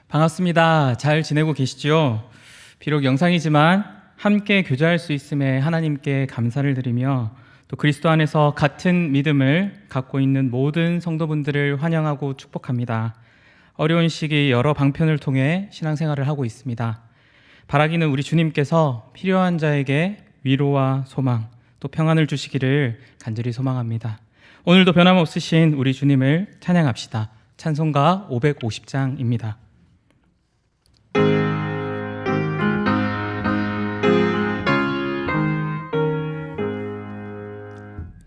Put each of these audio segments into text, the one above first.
반갑습니다. 잘 지내고 계시죠? 비록 영상이지만 함께 교제할 수 있음에 하나님께 감사를 드리며 또 그리스도 안에서 같은 믿음을 갖고 있는 모든 성도분들을 환영하고 축복합니다. 어려운 시기 여러 방편을 통해 신앙생활을 하고 있습니다. 바라기는 우리 주님께서 필요한 자에게 위로와 소망 또 평안을 주시기를 간절히 소망합니다. 오늘도 변함없으신 우리 주님을 찬양합시다. 찬송가 550장입니다.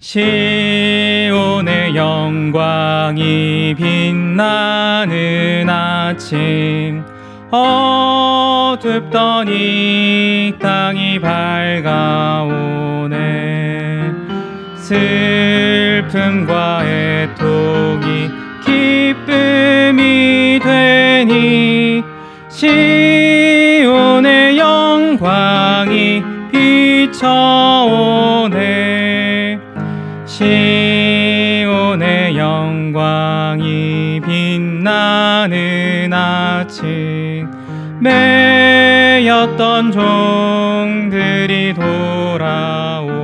시온의 영광이 빛나는 아침, 어둡던 이 땅이 밝아오네. 슬픔과 애통이 기쁨이 되니 시온의 영광이 비춰오네. 시온의 영광이 빛나는 아침, 매였던 종들이 돌아오네.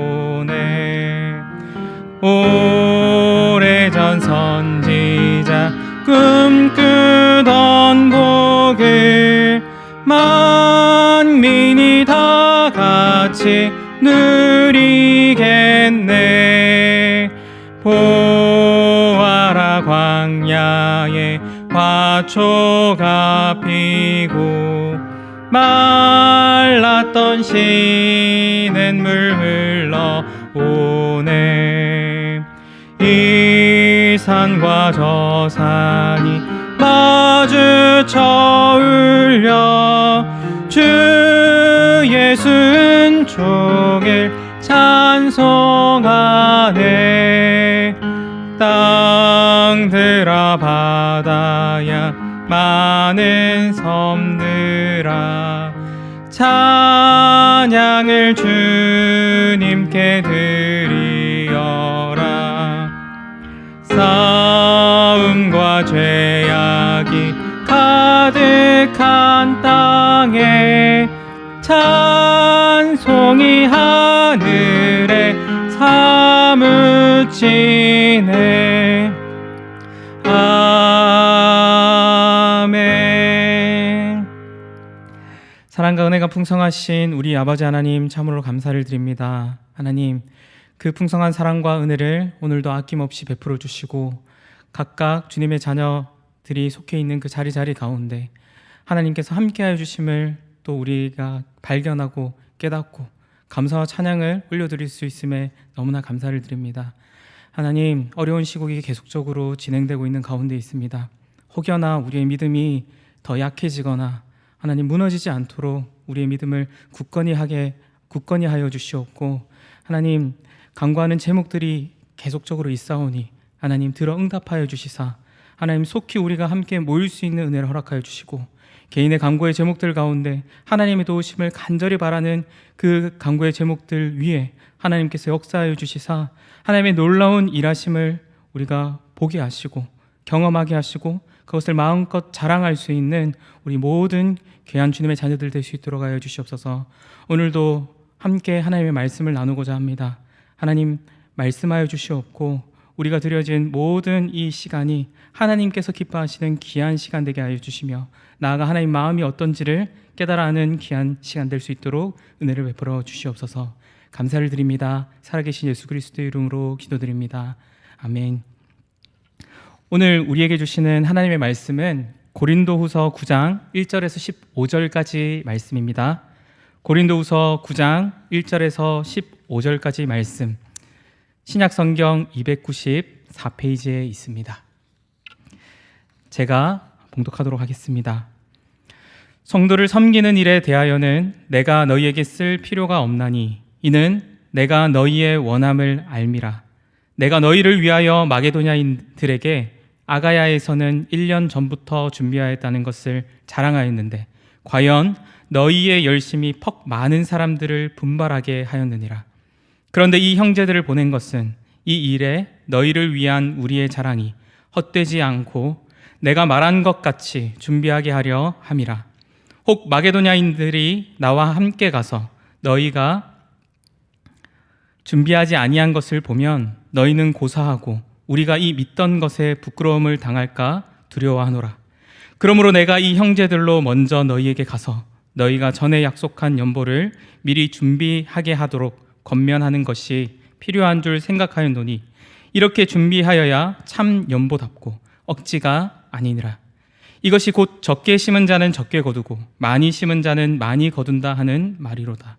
오래전 선지자 꿈꾸던 복을 만민이 다 같이 누리겠네. 보아라, 광야에 화초가 피고 말랐던 시냇물 흘러오네. 이 산과 저 산이 마주쳐 울려 주 예수 은총을 찬송하네. 땅들아 바다야 많은 섬들아 찬양을 주님께 드리어라. 싸움과 죄악이 가득한 땅에 찬송이 하늘에 사무치네. 아멘. 사랑과 은혜가 풍성하신 우리 아버지 하나님, 참으로 감사를 드립니다. 하나님, 그 풍성한 사랑과 은혜를 오늘도 아낌없이 베풀어 주시고 각각 주님의 자녀들이 속해 있는 그 자리 가운데 하나님께서 함께하여 주심을 또 우리가 발견하고 깨닫고 감사와 찬양을 올려드릴 수 있음에 너무나 감사를 드립니다. 하나님, 어려운 시국이 계속적으로 진행되고 있는 가운데 있습니다. 혹여나 우리의 믿음이 더 약해지거나 하나님 무너지지 않도록 우리의 믿음을 굳건히 하여 주시옵고, 하나님 간구하는 제목들이 계속적으로 있사오니 하나님 들어 응답하여 주시사 하나님 속히 우리가 함께 모일 수 있는 은혜를 허락하여 주시고, 개인의 간구의 제목들 가운데 하나님의 도우심을 간절히 바라는 그 간구의 제목들 위에 하나님께서 역사하여 주시사 하나님의 놀라운 일하심을 우리가 보게 하시고 경험하게 하시고 그것을 마음껏 자랑할 수 있는 우리 모든 귀한 주님의 자녀들 될 수 있도록 하여 주시옵소서. 오늘도 함께 하나님의 말씀을 나누고자 합니다. 하나님 말씀하여 주시옵고 우리가 드려진 모든 이 시간이 하나님께서 기뻐하시는 귀한 시간 되게 하여 주시며 나아가 하나님 마음이 어떤지를 깨달아 아는 귀한 시간 될 수 있도록 은혜를 베풀어 주시옵소서. 감사를 드립니다. 살아계신 예수 그리스도의 이름으로 기도드립니다. 아멘. 오늘 우리에게 주시는 하나님의 말씀은 고린도후서 9장 1절에서 15절까지 말씀입니다. 고린도후서 9장 1절에서 15절까지 말씀, 신약성경 294페이지에 있습니다. 제가 봉독하도록 하겠습니다. 성도를 섬기는 일에 대하여는 내가 너희에게 쓸 필요가 없나니 이는 내가 너희의 원함을 알미라. 내가 너희를 위하여 마게도냐인들에게 아가야에서는 1년 전부터 준비하였다는 것을 자랑하였는데 과연 너희의 열심이 퍽 많은 사람들을 분발하게 하였느니라. 그런데 이 형제들을 보낸 것은 이 일에 너희를 위한 우리의 자랑이 헛되지 않고 내가 말한 것 같이 준비하게 하려 함이라. 혹 마게도냐인들이 나와 함께 가서 너희가 준비하지 아니한 것을 보면 너희는 고사하고 우리가 이 믿던 것에 부끄러움을 당할까 두려워하노라. 그러므로 내가 이 형제들로 먼저 너희에게 가서 너희가 전에 약속한 연보를 미리 준비하게 하도록 권면하는 것이 필요한 줄 생각하였노니 이렇게 준비하여야 참 연보답고 억지가 아니니라. 이것이 곧 적게 심은 자는 적게 거두고 많이 심은 자는 많이 거둔다 하는 말이로다.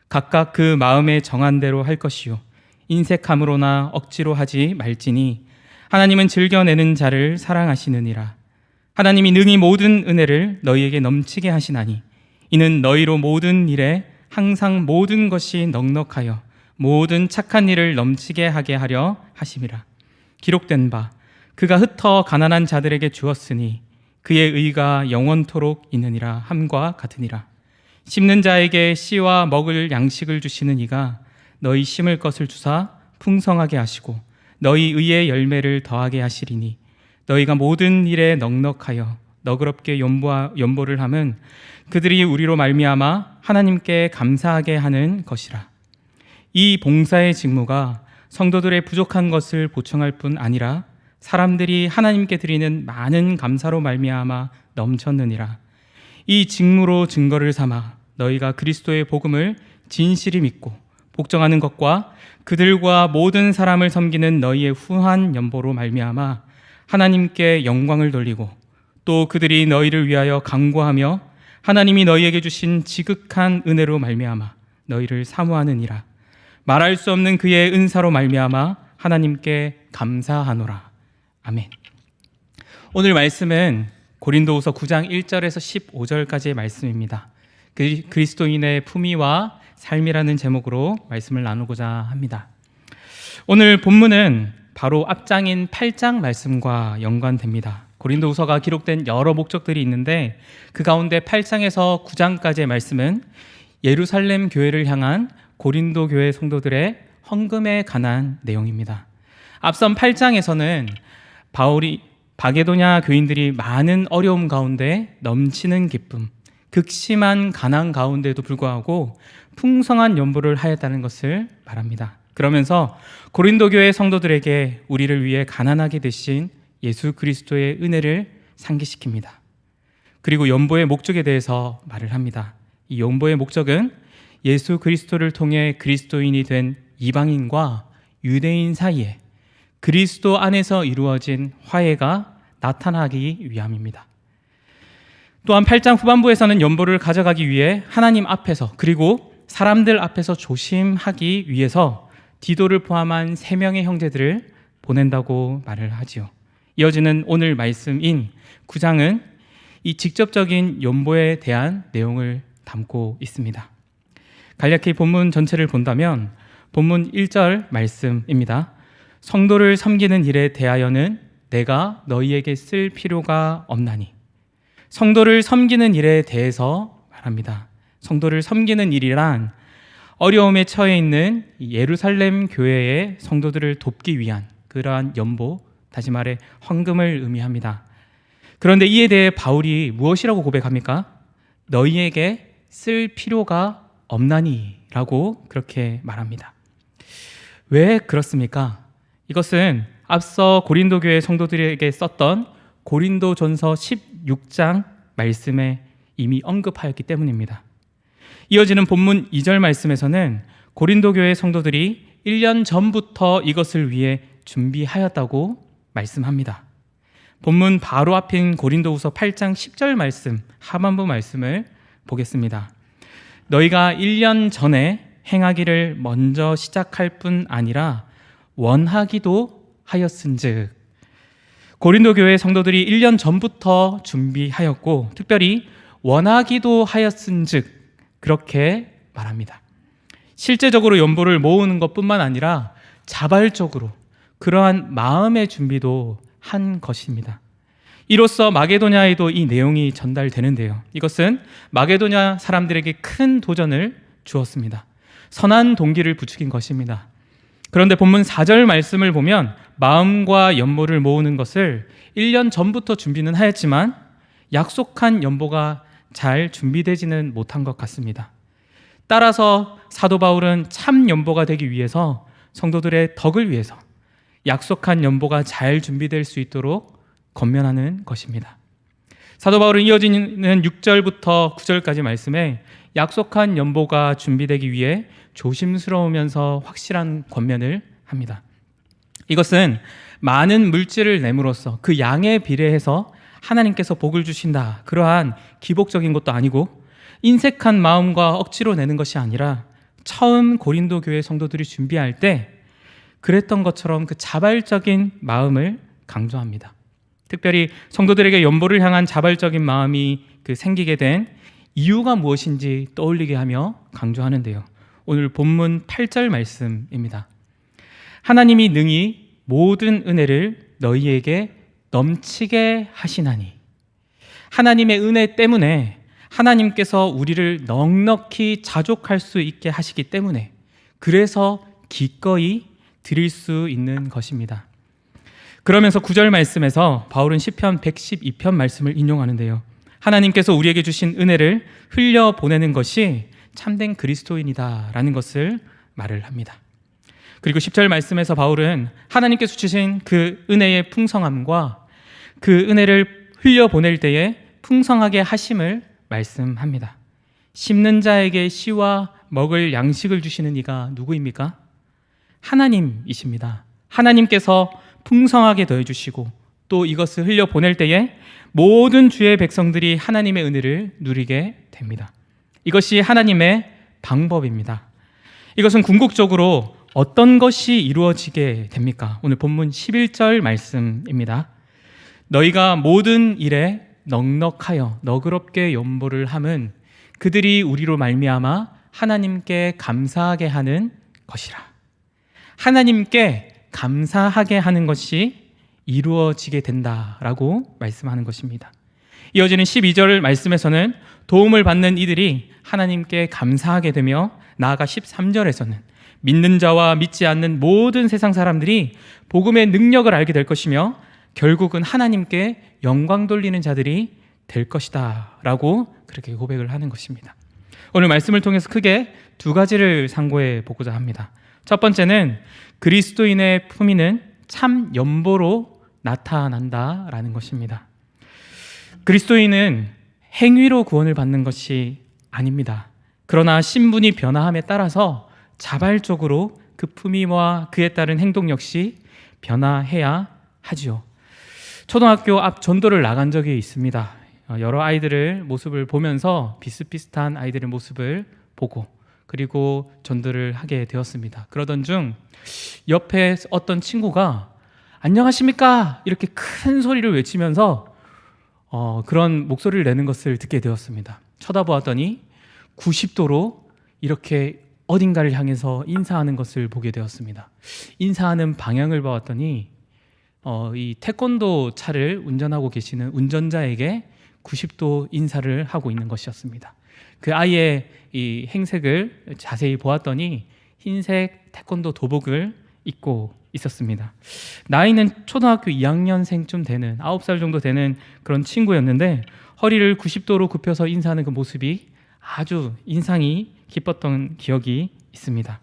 각각 그 마음에 정한 대로 할 것이요 인색함으로나 억지로 하지 말지니 하나님은 즐겨내는 자를 사랑하시느니라. 하나님이 능히 모든 은혜를 너희에게 넘치게 하시나니 이는 너희로 모든 일에 항상 모든 것이 넉넉하여 모든 착한 일을 넘치게 하게 하려 하심이라. 기록된 바 그가 흩어 가난한 자들에게 주었으니 그의 의가 영원토록 있느니라 함과 같으니라. 심는 자에게 씨와 먹을 양식을 주시는 이가 너희 심을 것을 주사 풍성하게 하시고 너희 의의 열매를 더하게 하시리니 너희가 모든 일에 넉넉하여 너그럽게 연보를 함은 그들이 우리로 말미암아 하나님께 감사하게 하는 것이라. 이 봉사의 직무가 성도들의 부족한 것을 보충할 뿐 아니라 사람들이 하나님께 드리는 많은 감사로 말미암아 넘쳤느니라. 이 직무로 증거를 삼아 너희가 그리스도의 복음을 진실히 믿고 복종하는 것과 그들과 모든 사람을 섬기는 너희의 후한 연보로 말미암아 하나님께 영광을 돌리고 또 그들이 너희를 위하여 간구하며 하나님이 너희에게 주신 지극한 은혜로 말미암아 너희를 사모하느니라. 말할 수 없는 그의 은사로 말미암아 하나님께 감사하노라. 아멘. 오늘 말씀은 고린도후서 9장 1절에서 15절까지의 말씀입니다. 그리스도인의 품위와 삶이라는 제목으로 말씀을 나누고자 합니다. 오늘 본문은 바로 앞장인 8장 말씀과 연관됩니다. 고린도후서가 기록된 여러 목적들이 있는데 그 가운데 8장에서 9장까지의 말씀은 예루살렘 교회를 향한 고린도 교회 성도들의 헌금에 관한 내용입니다. 앞선 8장에서는 바울이 마게도냐 교인들이 많은 어려움 가운데 넘치는 기쁨, 극심한 가난 가운데도 불구하고 풍성한 연보를 하였다는 것을 말합니다. 그러면서 고린도 교회 성도들에게 우리를 위해 가난하게 되신 예수 그리스도의 은혜를 상기시킵니다. 그리고 연보의 목적에 대해서 말을 합니다. 이 연보의 목적은 예수 그리스도를 통해 그리스도인이 된 이방인과 유대인 사이에 그리스도 안에서 이루어진 화해가 나타나기 위함입니다. 또한 8장 후반부에서는 연보를 가져가기 위해 하나님 앞에서 그리고 사람들 앞에서 조심하기 위해서 디도를 포함한 3명의 형제들을 보낸다고 말을 하지요. 이어지는 오늘 말씀인 9장은 이 직접적인 연보에 대한 내용을 담고 있습니다. 간략히 본문 전체를 본다면 본문 1절 말씀입니다. 성도를 섬기는 일에 대하여는 내가 너희에게 쓸 필요가 없나니. 성도를 섬기는 일에 대해서 말합니다. 성도를 섬기는 일이란 어려움에 처해 있는 예루살렘 교회의 성도들을 돕기 위한 그러한 연보, 다시 말해 헌금을 의미합니다. 그런데 이에 대해 바울이 무엇이라고 고백합니까? 너희에게 쓸 필요가 없나니 라고 그렇게 말합니다. 왜 그렇습니까? 이것은 앞서 고린도 교회 성도들에게 썼던 고린도전서 16장 말씀에 이미 언급하였기 때문입니다. 이어지는 본문 2절 말씀에서는 고린도 교회 성도들이 1년 전부터 이것을 위해 준비하였다고 말씀합니다. 본문 바로 앞인 고린도후서 8장 10절 말씀, 하반부 말씀을 보겠습니다. 너희가 1년 전에 행하기를 먼저 시작할 뿐 아니라 원하기도 하였은즉. 고린도 교회 성도들이 1년 전부터 준비하였고 특별히 원하기도 하였은즉 그렇게 말합니다. 실제적으로 연보를 모으는 것뿐만 아니라 자발적으로 그러한 마음의 준비도 한 것입니다. 이로써 마게도냐에도 이 내용이 전달되는데요. 이것은 마게도냐 사람들에게 큰 도전을 주었습니다. 선한 동기를 부추긴 것입니다. 그런데 본문 4절 말씀을 보면 마음과 연보를 모으는 것을 1년 전부터 준비는 하였지만 약속한 연보가 잘 준비되지는 못한 것 같습니다. 따라서 사도 바울은 참 연보가 되기 위해서 성도들의 덕을 위해서 약속한 연보가 잘 준비될 수 있도록 권면하는 것입니다. 사도 바울은 이어지는 6절부터 9절까지 말씀에 약속한 연보가 준비되기 위해 조심스러우면서 확실한 권면을 합니다. 이것은 많은 물질을 내므로써 그 양에 비례해서 하나님께서 복을 주신다, 그러한 기복적인 것도 아니고 인색한 마음과 억지로 내는 것이 아니라 처음 고린도 교회 성도들이 준비할 때 그랬던 것처럼 그 자발적인 마음을 강조합니다. 특별히 성도들에게 연보를 향한 자발적인 마음이 생기게 된 이유가 무엇인지 떠올리게 하며 강조하는데요. 오늘 본문 8절 말씀입니다. 하나님이 능히 모든 은혜를 너희에게 넘치게 하시나니. 하나님의 은혜 때문에 하나님께서 우리를 넉넉히 자족할 수 있게 하시기 때문에, 그래서 기꺼이 드릴 수 있는 것입니다. 그러면서 9절 말씀에서 바울은 시편 112편 말씀을 인용하는데요. 하나님께서 우리에게 주신 은혜를 흘려보내는 것이 참된 그리스도인이다 라는 것을 말을 합니다. 그리고 10절 말씀에서 바울은 하나님께서 주신 그 은혜의 풍성함과 그 은혜를 흘려보낼 때에 풍성하게 하심을 말씀합니다. 심는 자에게 씨와 먹을 양식을 주시는 이가 누구입니까? 하나님이십니다. 하나님께서 풍성하게 더해주시고 또 이것을 흘려보낼 때에 모든 주의 백성들이 하나님의 은혜를 누리게 됩니다. 이것이 하나님의 방법입니다. 이것은 궁극적으로 어떤 것이 이루어지게 됩니까? 오늘 본문 11절 말씀입니다. 너희가 모든 일에 넉넉하여 너그럽게 연보를 함은 그들이 우리로 말미암아 하나님께 감사하게 하는 것이라. 하나님께 감사하게 하는 것이 이루어지게 된다라고 말씀하는 것입니다. 이어지는 12절 말씀에서는 도움을 받는 이들이 하나님께 감사하게 되며, 나아가 13절에서는 믿는 자와 믿지 않는 모든 세상 사람들이 복음의 능력을 알게 될 것이며 결국은 하나님께 영광 돌리는 자들이 될 것이다 라고 그렇게 고백을 하는 것입니다. 오늘 말씀을 통해서 크게 두 가지를 상고해 보고자 합니다. 첫 번째는 그리스도인의 품위는 참 연보로 나타난다라는 것입니다. 그리스도인은 행위로 구원을 받는 것이 아닙니다. 그러나 신분이 변화함에 따라서 자발적으로 그 품위와 그에 따른 행동 역시 변화해야 하지요. 초등학교 앞 전도를 나간 적이 있습니다. 여러 아이들의 모습을 보면서 비슷비슷한 아이들의 모습을 보고 그리고 전도를 하게 되었습니다. 그러던 중 옆에 어떤 친구가 안녕하십니까? 이렇게 큰 소리를 외치면서 그런 목소리를 내는 것을 듣게 되었습니다. 쳐다보았더니 90도로 이렇게 어딘가를 향해서 인사하는 것을 보게 되었습니다. 인사하는 방향을 보았더니 이 태권도 차를 운전하고 계시는 운전자에게 90도 인사를 하고 있는 것이었습니다. 그 아이의 이 행색을 자세히 보았더니 흰색 태권도 도복을 입고 있었습니다. 나이는 초등학교 2학년생쯤 되는 9살 정도 되는 그런 친구였는데 허리를 90도로 굽혀서 인사하는 그 모습이 아주 인상이 깊었던 기억이 있습니다.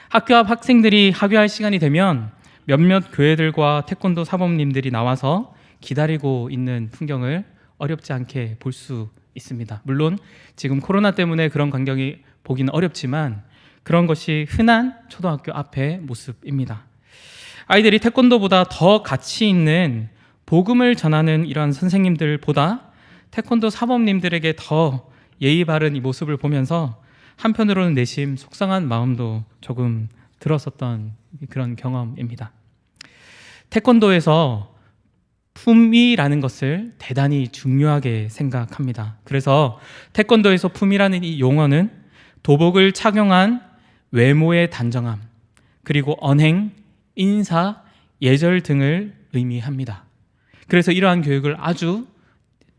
학교 앞 학생들이 하교할 시간이 되면 몇몇 교회들과 태권도 사범님들이 나와서 기다리고 있는 풍경을 어렵지 않게 볼 수 있습니다. 물론 지금 코로나 때문에 그런 광경이 보기는 어렵지만 그런 것이 흔한 초등학교 앞의 모습입니다. 아이들이 태권도보다 더 가치 있는 복음을 전하는 이러한 선생님들보다 태권도 사범님들에게 더 예의 바른 이 모습을 보면서 한편으로는 내심 속상한 마음도 조금 들었었던 그런 경험입니다. 태권도에서 품위라는 것을 대단히 중요하게 생각합니다. 그래서 태권도에서 품위라는 이 용어는 도복을 착용한 외모의 단정함, 그리고 언행, 인사, 예절 등을 의미합니다. 그래서 이러한 교육을 아주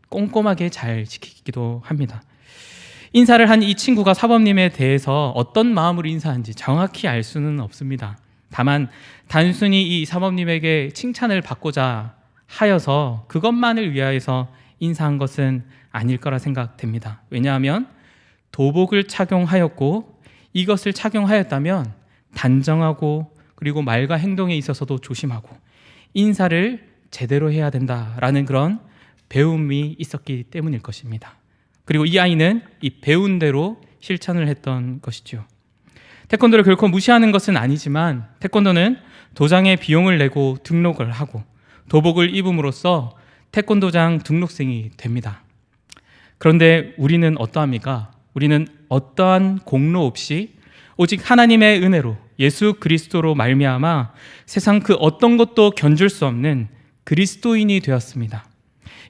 꼼꼼하게 잘 지키기도 합니다. 인사를 한 이 친구가 사범님에 대해서 어떤 마음으로 인사한지 정확히 알 수는 없습니다. 다만 단순히 이 사모님에게 칭찬을 받고자 하여서 그것만을 위하여서 인사한 것은 아닐 거라 생각됩니다. 왜냐하면 도복을 착용하였고 이것을 착용하였다면 단정하고 그리고 말과 행동에 있어서도 조심하고 인사를 제대로 해야 된다라는 그런 배움이 있었기 때문일 것입니다. 그리고 이 아이는 이 배운 대로 실천을 했던 것이죠. 태권도를 결코 무시하는 것은 아니지만 태권도는 도장에 비용을 내고 등록을 하고 도복을 입음으로써 태권도장 등록생이 됩니다. 그런데 우리는 어떠합니까? 우리는 어떠한 공로 없이 오직 하나님의 은혜로 예수 그리스도로 말미암아 세상 그 어떤 것도 견줄 수 없는 그리스도인이 되었습니다.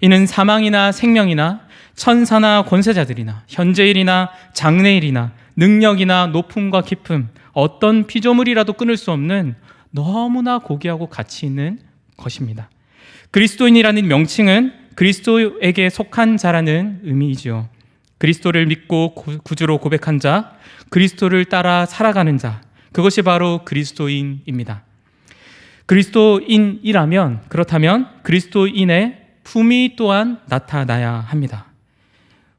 이는 사망이나 생명이나 천사나 권세자들이나 현재일이나 장래일이나 능력이나 높음과 깊음 어떤 피조물이라도 끊을 수 없는 너무나 고귀하고 가치 있는 것입니다. 그리스도인이라는 명칭은 그리스도에게 속한 자라는 의미이죠. 그리스도를 믿고 구주로 고백한 자, 그리스도를 따라 살아가는 자, 그것이 바로 그리스도인입니다. 그리스도인이라면 그렇다면 그리스도인의 품위 또한 나타나야 합니다.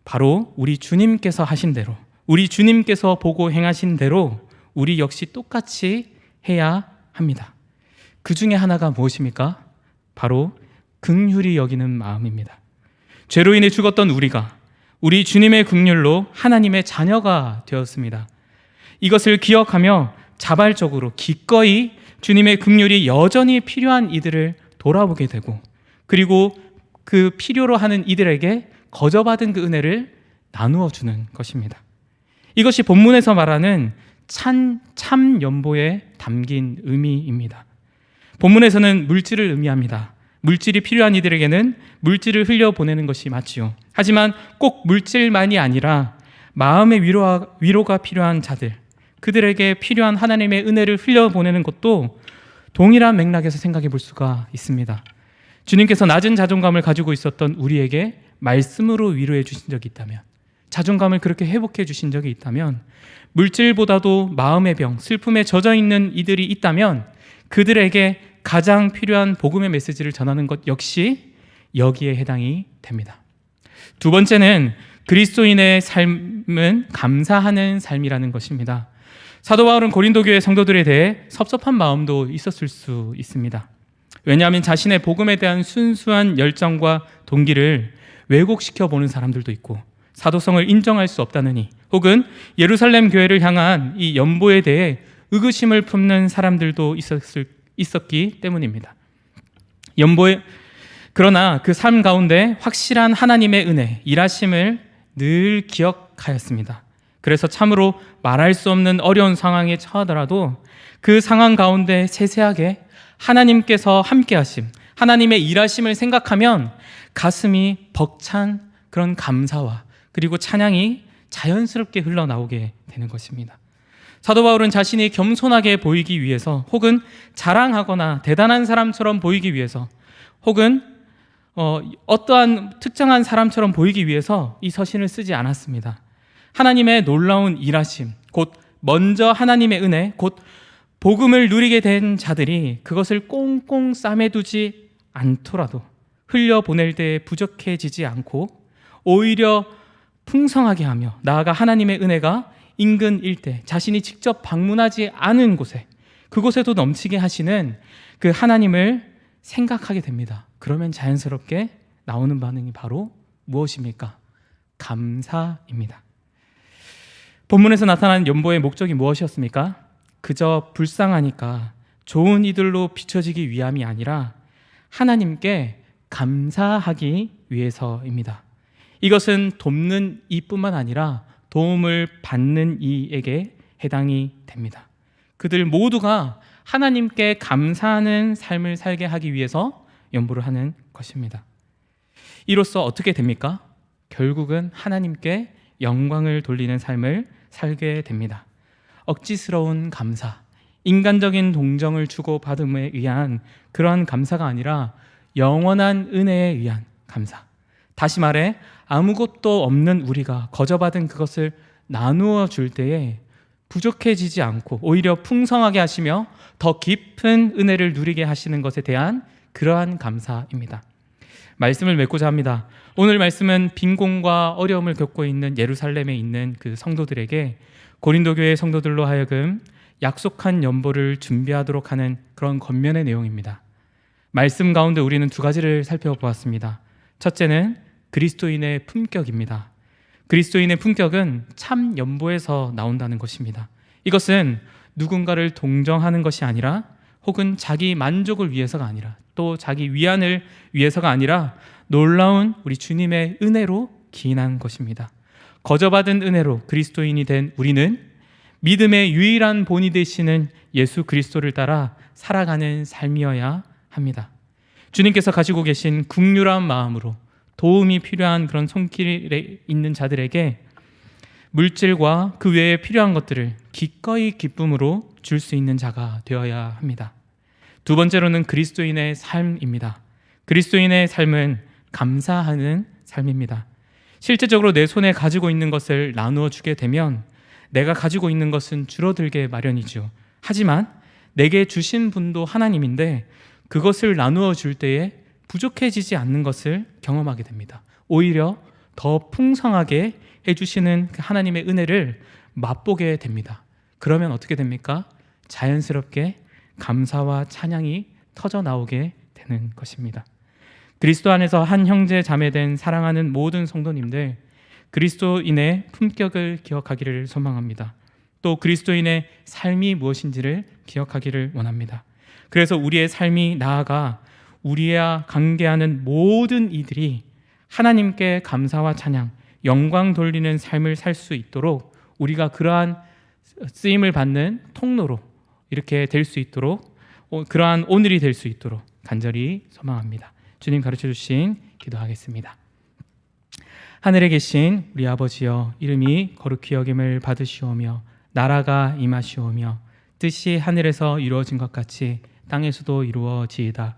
바로 우리 주님께서 하신 대로, 우리 주님께서 보고 행하신 대로 우리 역시 똑같이 해야 합니다. 그 중에 하나가 무엇입니까? 바로 긍휼히 여기는 마음입니다. 죄로 인해 죽었던 우리가 우리 주님의 긍휼로 하나님의 자녀가 되었습니다. 이것을 기억하며 자발적으로 기꺼이 주님의 긍휼이 여전히 필요한 이들을 돌아보게 되고 그리고 그 필요로 하는 이들에게 거저받은 그 은혜를 나누어 주는 것입니다. 이것이 본문에서 말하는 참 연보에 담긴 의미입니다. 본문에서는 물질을 의미합니다. 물질이 필요한 이들에게는 물질을 흘려보내는 것이 맞지요. 하지만 꼭 물질만이 아니라 마음의 위로가 필요한 자들, 그들에게 필요한 하나님의 은혜를 흘려보내는 것도 동일한 맥락에서 생각해 볼 수가 있습니다. 주님께서 낮은 자존감을 가지고 있었던 우리에게 말씀으로 위로해 주신 적이 있다면, 자존감을 그렇게 회복해 주신 적이 있다면, 물질보다도 마음의 병, 슬픔에 젖어 있는 이들이 있다면 그들에게 가장 필요한 복음의 메시지를 전하는 것 역시 여기에 해당이 됩니다. 두 번째는 그리스도인의 삶은 감사하는 삶이라는 것입니다. 사도 바울은 고린도 교회 성도들에 대해 섭섭한 마음도 있었을 수 있습니다. 왜냐하면 자신의 복음에 대한 순수한 열정과 동기를 왜곡시켜 보는 사람들도 있고 사도성을 인정할 수 없다느니 혹은 예루살렘 교회를 향한 이 연보에 대해 의구심을 품는 사람들도 있었기 때문입니다. 그러나 그 삶 가운데 확실한 하나님의 은혜, 일하심을 늘 기억하였습니다. 그래서 참으로 말할 수 없는 어려운 상황에 처하더라도 그 상황 가운데 세세하게 하나님께서 함께하심, 하나님의 일하심을 생각하면 가슴이 벅찬 그런 감사와 그리고 찬양이 자연스럽게 흘러나오게 되는 것입니다. 사도 바울은 자신이 겸손하게 보이기 위해서 혹은 자랑하거나 대단한 사람처럼 보이기 위해서 혹은 어떠한 특정한 사람처럼 보이기 위해서 이 서신을 쓰지 않았습니다. 하나님의 놀라운 일하심, 곧 먼저 하나님의 은혜, 곧 복음을 누리게 된 자들이 그것을 꽁꽁 싸매두지 않더라도 흘려보낼 때 부족해지지 않고 오히려 풍성하게 하며 나아가 하나님의 은혜가 인근 일대, 자신이 직접 방문하지 않은 곳에 그곳에도 넘치게 하시는 그 하나님을 생각하게 됩니다. 그러면 자연스럽게 나오는 반응이 바로 무엇입니까? 감사입니다. 본문에서 나타난 연보의 목적이 무엇이었습니까? 그저 불쌍하니까 좋은 이들로 비춰지기 위함이 아니라 하나님께 감사하기 위해서입니다. 이것은 돕는 이뿐만 아니라 도움을 받는 이에게 해당이 됩니다. 그들 모두가 하나님께 감사하는 삶을 살게 하기 위해서 연보를 하는 것입니다. 이로써 어떻게 됩니까? 결국은 하나님께 영광을 돌리는 삶을 살게 됩니다. 억지스러운 감사, 인간적인 동정을 주고받음에 의한 그러한 감사가 아니라 영원한 은혜에 의한 감사. 다시 말해 아무것도 없는 우리가 거저받은 그것을 나누어 줄 때에 부족해지지 않고 오히려 풍성하게 하시며 더 깊은 은혜를 누리게 하시는 것에 대한 그러한 감사입니다. 말씀을 맺고자 합니다. 오늘 말씀은 빈곤과 어려움을 겪고 있는 예루살렘에 있는 그 성도들에게 고린도 교회 성도들로 하여금 약속한 연보를 준비하도록 하는 그런 권면의 내용입니다. 말씀 가운데 우리는 두 가지를 살펴보았습니다. 첫째는 그리스도인의 품격입니다. 그리스도인의 품격은 참 연보에서 나온다는 것입니다. 이것은 누군가를 동정하는 것이 아니라 혹은 자기 만족을 위해서가 아니라 또 자기 위안을 위해서가 아니라 놀라운 우리 주님의 은혜로 기인한 것입니다. 거저받은 은혜로 그리스도인이 된 우리는 믿음의 유일한 본이 되시는 예수 그리스도를 따라 살아가는 삶이어야 합니다. 주님께서 가지고 계신 긍휼한 마음으로 도움이 필요한 그런 손길에 있는 자들에게 물질과 그 외에 필요한 것들을 기꺼이 기쁨으로 줄 수 있는 자가 되어야 합니다. 두 번째로는 그리스도인의 삶입니다. 그리스도인의 삶은 감사하는 삶입니다. 실제적으로 내 손에 가지고 있는 것을 나누어 주게 되면 내가 가지고 있는 것은 줄어들게 마련이죠. 하지만 내게 주신 분도 하나님인데 그것을 나누어 줄 때에 부족해지지 않는 것을 경험하게 됩니다. 오히려 더 풍성하게 해주시는 그 하나님의 은혜를 맛보게 됩니다. 그러면 어떻게 됩니까? 자연스럽게 감사와 찬양이 터져 나오게 되는 것입니다. 그리스도 안에서 한 형제 자매된 사랑하는 모든 성도님들, 그리스도인의 품격을 기억하기를 소망합니다. 또 그리스도인의 삶이 무엇인지를 기억하기를 원합니다. 그래서 우리의 삶이 나아가 우리와 관계하는 모든 이들이 하나님께 감사와 찬양, 영광 돌리는 삶을 살 수 있도록 우리가 그러한 쓰임을 받는 통로로 이렇게 될 수 있도록 그러한 오늘이 될 수 있도록 간절히 소망합니다. 주님 가르쳐 주신 기도하겠습니다. 하늘에 계신 우리 아버지여, 이름이 거룩히 여김을 받으시오며 나라가 임하시오며 뜻이 하늘에서 이루어진 것 같이 땅에서도 이루어지이다.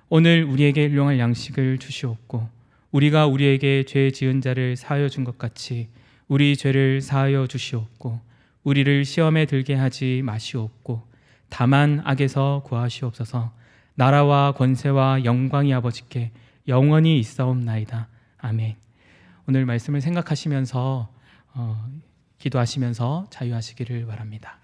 오늘 우리에게 일용할 양식을 주시옵고 우리가 우리에게 죄 지은 자를 사하여 준 것 같이 우리 죄를 사하여 주시옵고 우리를 시험에 들게 하지 마시옵고 다만 악에서 구하시옵소서. 나라와 권세와 영광이 아버지께 영원히 있사옵나이다. 아멘. 오늘 말씀을 생각하시면서 기도하시면서 자유하시기를 바랍니다.